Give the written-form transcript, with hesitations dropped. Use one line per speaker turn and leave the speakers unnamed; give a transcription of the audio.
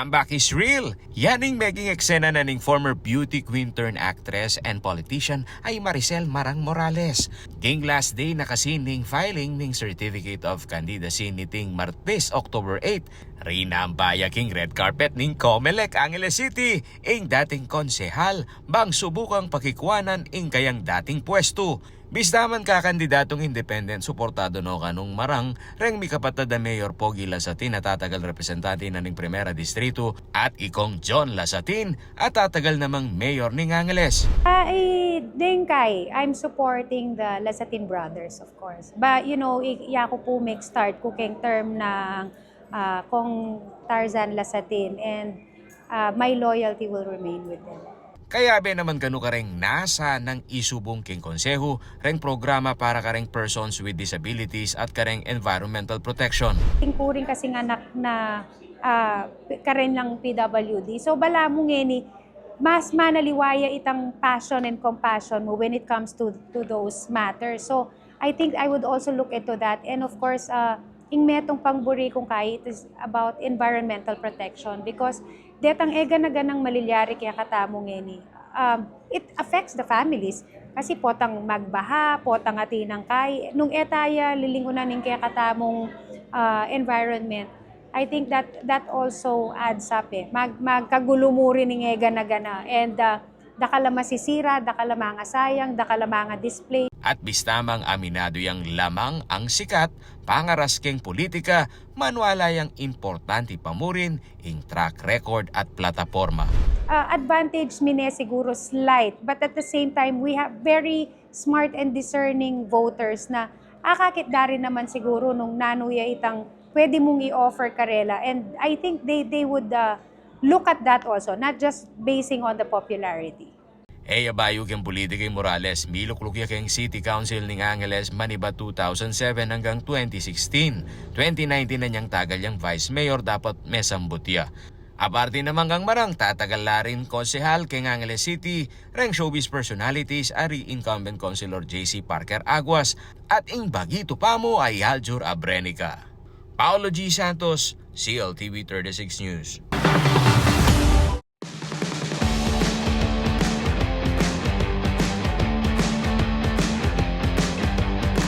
comeback is real. Yaning maging eksena na ning former beauty queen turn actress and politician ay Maricel Marang Morales. Ging last day na kasi ning filing ning Certificate of Candidacy niting Martes, October 8. Rina ang bayaking red carpet ning Comelec, Angeles City. Ing dating konsehal, bang subukang pakikwanan ing kayang dating pwesto. Bisdaman ka kandidatong independent suportado no kanong Marang, reng mi kapatid na Mayor Pogi Lasatin at tatagal representante na ning Primera Distrito at ikong John Lasatin at tatagal namang Mayor ning Angeles.
Dengkay, I'm supporting the Lasatin brothers, of course. But you know, iya ko po make start cooking term ng kong Tarzan Lasatin and my loyalty will remain with them.
Kaya be naman kanu kareng nasa ng isubong king konseho, reng programa para kareng persons with disabilities at kareng environmental protection.
Po rin kasi nga na karen lang PWD. So bala mo ngeni, mas manaliwaya itang passion and compassion mo when it comes to those matters. So I think I would also look into that. And of course, ing metong pangburi kong kay, it is about environmental protection because detang ega na ganang malilyari kaya katamo ngeni. It affects the families kasi potang magbaha, potang atinang kay. Nung etaya lilingunan ning kaya katamong environment, I think that also adds up eh. Magkagulumuri ning ega na gana and dakala masisira, dakala mga sayang, dakala mga display.
At bistamang aminado yang lamang ang sikat, pangaraskeng politika, manwala yang importante pamurin ing track record at plataforma.
Advantage mine siguro slight, but at the same time, we have very smart and discerning voters na akakit dari naman siguro nung nanuya itang pwede mong i-offer karela. And I think they would look at that also, not just basing on the popularity.
Bayo keng politika yung Morales, miluklukya keng City Council ning Angeles maniba 2007 hanggang 2016. 2019 na niyang tagal yung Vice Mayor dapat mesambutya. Aparte naman kang Marang, tatagal la rin konsehal keng Angeles City, reng showbiz personalities ari incumbent Councilor JC Parker Aguas at ing bagito pa mo ay Aljur Abrenica. Paolo G. Santos, CLTV 36 News.